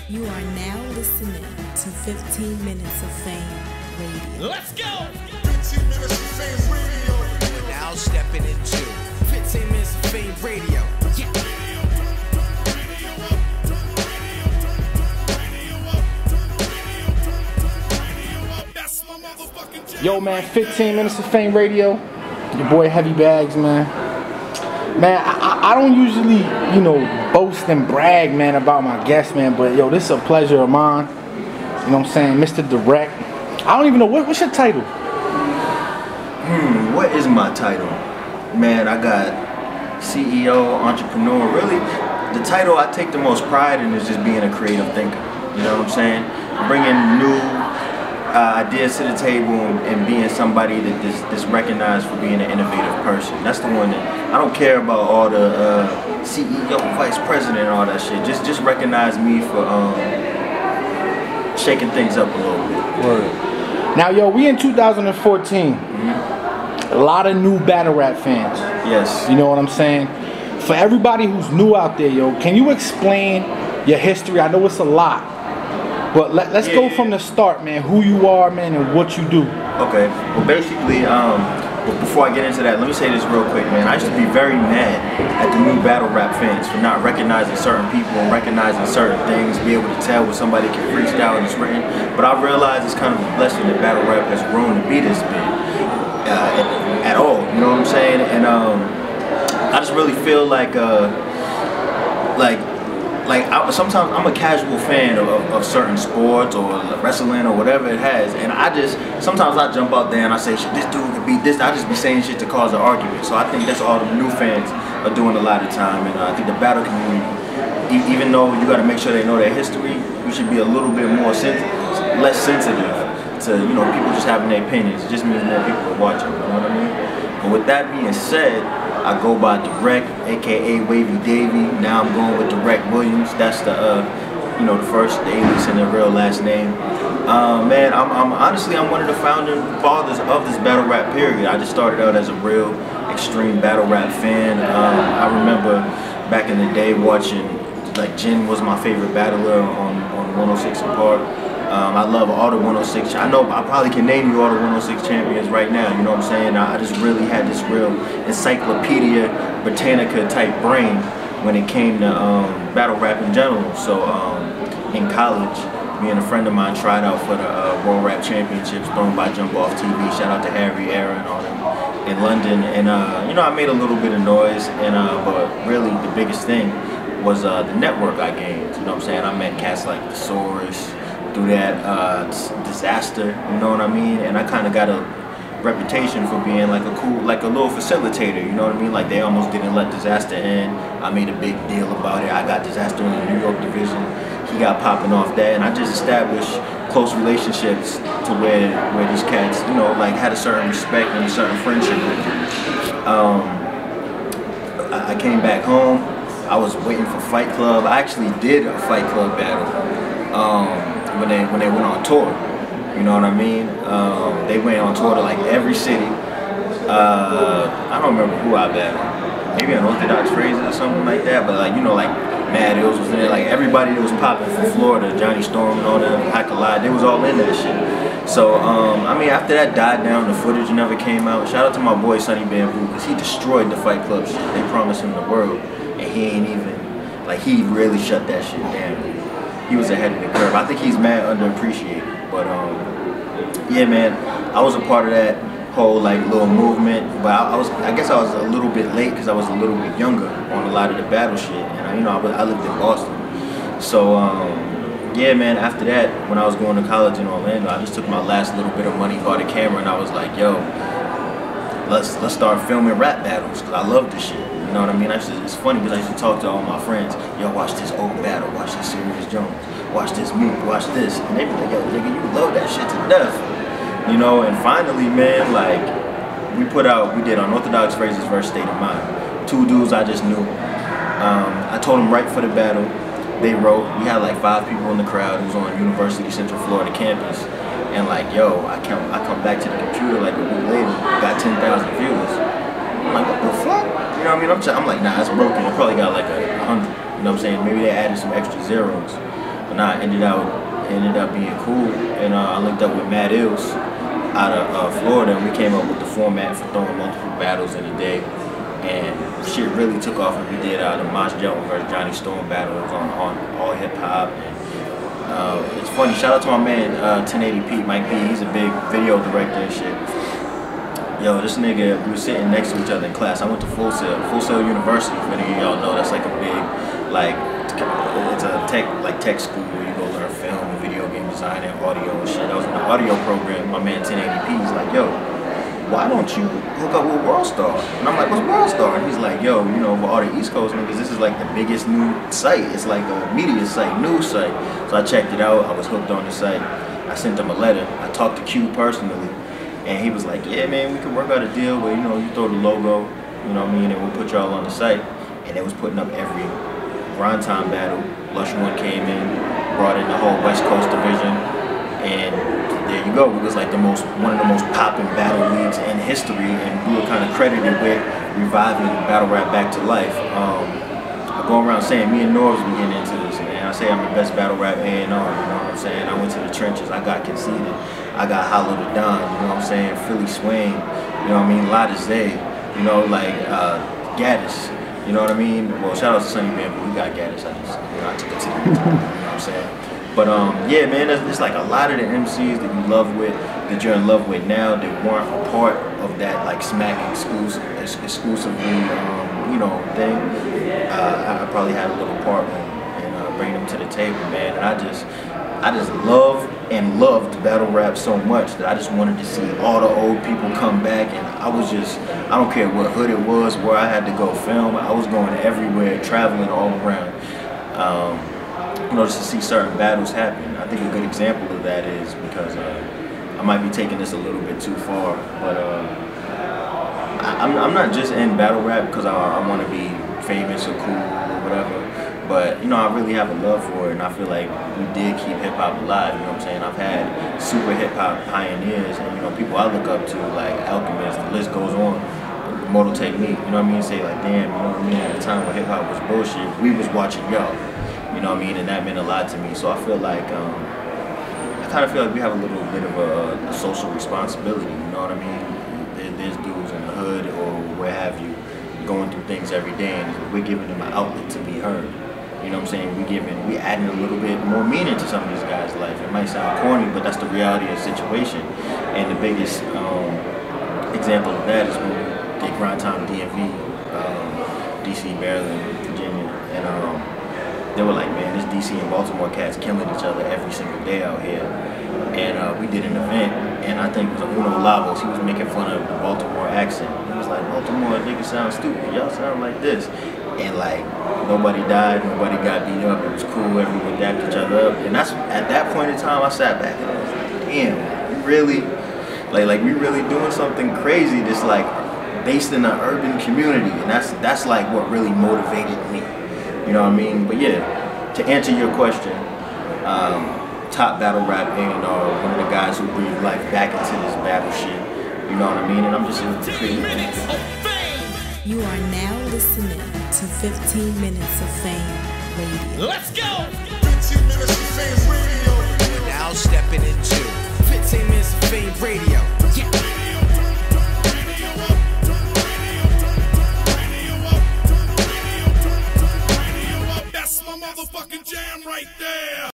You are now listening to 15 Minutes of Fame Radio. Let's go! 15 Minutes of Fame Radio. Now stepping into 15 Minutes of Fame Radio. Yeah. Yo, man, 15 Minutes of Fame Radio. Your boy Heavy Bags, man. Man, I don't usually, boast and brag, man, about my guests, man. But, yo, this is a pleasure of mine. You know what I'm saying? Mr. Drect. I don't even know. What's your title? What is my title? Man, I got CEO, entrepreneur. Really, the title I take the most pride in is just being a creative thinker. You know what I'm saying? Bringing new ideas to the table and being somebody that's recognized for being an innovative person. That's the one that I don't care about all the CEO, vice president, and all that shit. Just recognize me for shaking things up a little bit. Word. Now, yo, we in 2014. A lot of new battle rap fans. Yes. You know what I'm saying? For everybody who's new out there, yo, can you explain your history? I know it's a lot. But let's go from the start, man. Who you are, man, and what you do. Okay. Well, basically, before I get into that, let me say this real quick, man. I used to be very mad at the new battle rap fans for not recognizing certain people and recognizing certain things, be able to tell when somebody can freestyle and it's written. But I realized it's kind of a blessing that battle rap has grown to be this big at all. You know what I'm saying? And I just really feel like sometimes I'm a casual fan of certain sports or wrestling or whatever it has, and sometimes I jump out there and I say, shit, this dude could beat this. I just be saying shit to cause an argument. So I think that's all the new fans are doing a lot of time, and I think the battle community, even though you got to make sure they know their history, you should be a little bit more less sensitive to people just having their opinions. It just means more people are watching. You know what I mean? But with that being said, I go by Drect, aka Wavy Davy. Now I'm going with Drect Williams. That's the alias and the real last name. Man, I'm honestly one of the founding fathers of this battle rap period. I just started out as a real extreme battle rap fan. I remember back in the day watching, like, Jin was my favorite battler on 106 and Park. I love all the 106. I know I probably can name you all the 106 champions right now. You know what I'm saying? I just really had this real Encyclopedia Britannica type brain when it came to battle rap in general. So in college, me and a friend of mine tried out for the World Rap Championships thrown by Jump Off TV. Shout out to Harry, Aaron, all them in London. And I made a little bit of noise. And but really the biggest thing was the network I gained. You know what I'm saying? I met cats like the Source. Through that disaster, you know what I mean? And I kind of got a reputation for being like a little facilitator, you know what I mean? Like, they almost didn't let disaster in. I made a big deal about it. I got disaster in the New York division. He got popping off that, and I just established close relationships to where these cats, had a certain respect and a certain friendship with me. I came back home. I was waiting for Fight Club. I actually did a Fight Club battle. When they went on tour, you know what I mean? They went on tour to like every city. I don't remember who I battled. Maybe an Orthodox Phrases or something like that. But like Mad Ills was in there. Like everybody that was popping from Florida, Johnny Storm and all them, High Collide, they was all in that shit. So after that died down, the footage never came out. Shout out to my boy Sonny Bamboo, because he destroyed the Fight Club shit. They promised him the world, and he ain't even he really shut that shit down. He was ahead of the curve. I think he's mad underappreciated. But yeah, man, I was a part of that whole little movement. But I guess I was a little bit late because I was a little bit younger on a lot of the battle shit. And I lived in Boston. So yeah, man, after that, when I was going to college in Orlando, I just took my last little bit of money, bought a camera, and I was like, yo, let's start filming rap battles, because I love this shit. You know what I mean? It's funny because I used to talk to all my friends. Yo, watch this old battle. Watch this Serious Jones. Watch this move. Watch this. And they be like, yo, nigga, you love that shit to death. And finally, man, we did Unorthodox Phrases versus State of Mind. Two dudes I just knew. I told them right for the battle. They wrote. We had 5 people in the crowd. It was on University Central Florida campus. And yo, I come back to the computer a week later, got 10,000 views. I'm like, what the fuck? You know what I mean? I'm like, nah, it's broken. It probably got 100. You know what I'm saying? Maybe they added some extra zeros. But nah, it ended up being cool, and I linked up with Matt Ills out of Florida, and we came up with the format for throwing multiple battles in a day. And shit really took off when we did the Mosh Jones versus Johnny Storm battle. It was on all hip hop. It's funny, shout out to my man 1080 Pete, Mike P. He's a big video director and shit. Yo, this nigga, we were sitting next to each other in class. I went to Full Sail University, for any of y'all know. That's like a big, like, it's a tech school where you go learn film and video game design and audio and shit. I was in the audio program. My man 1080p is like, yo, why don't you hook up with World Star? And I'm like, what's World Star? And he's like, yo, you know, for all the East Coast niggas, this is like the biggest new site. It's like a media site, news site. So I checked it out. I was hooked on the site. I sent him a letter. I talked to Q personally. And he was like, yeah, man, we could work out a deal where, you know, you throw the logo, you know what I mean, and we'll put y'all on the site. And they was putting up every grind time battle. Lush One came in, brought in the whole West Coast division, and there you go. It was like one of the most popping battle leagues in history, and we were kind of credited with reviving battle rap back to life. I go around saying me and Norbs be getting into this, man. I say I'm the best battle rap A&R, you know what I'm saying? I went to the trenches, I got conceded, I got Hollow to Don, you know what I'm saying? Philly Swain, you know what I mean? Lotta Zay, you know, like Gaddis, you know what I mean? Well, shout out to Sonny Bambo, we got Gaddis, I took it to the, you know what I'm saying? But yeah, man, there's like a lot of the MCs that you love with, that you're in love with now, that weren't a part of that like smack exclusively, you know, thing. I probably had a little part in bringing them to the table, man. And I just loved battle rap so much that I just wanted to see all the old people come back. And I don't care what hood it was, where I had to go film. I was going everywhere, traveling all around. You know, just to see certain battles happen. I think a good example of that is because I might be taking this a little bit too far, but I'm not just in battle rap because I want to be famous or cool or whatever. But, you know, I really have a love for it, and I feel like we did keep hip-hop alive, you know what I'm saying? I've had super hip-hop pioneers and, you know, people I look up to, like Alchemist, the list goes on, Mortal Technique, you know what I mean? Say, like, damn, you know what I mean? At the time when hip-hop was bullshit, we was watching y'all, you know what I mean? And that meant a lot to me. So I feel like, I kind of feel like we have a little bit of a social responsibility, you know what I mean? There's dudes in the hood or where have you, going through things every day, and we're giving them an outlet to be heard. You know what I'm saying? We adding a little bit more meaning to some of these guys' life. It might sound corny, but that's the reality of the situation. And the biggest example of that is when we did Grind Time DMV, DC, Maryland, Virginia, and they were like, man, this DC and Baltimore cats killing each other every single day out here. And we did an event, and I think it was Uno Lavos. He was making fun of the Baltimore accent. He was like, Baltimore niggas sound stupid. Y'all sound like this. And like, nobody died, nobody got beat up. It was cool, everyone dapped each other up. And that's, at that point in time, I sat back and I was like, damn, we really, like we really doing something crazy that's like based in an urban community. And that's like what really motivated me. You know what I mean? But yeah, to answer your question, top battle rap and one of the guys who breathed life back into this battle shit. You know what I mean? And I'm just here to create. You are now listening to 15 Minutes of Fame Radio. Let's go! 15 minutes of Fame Radio. Now stepping into 15 Minutes of Fame Radio. Yeah. That's my motherfucking jam right there.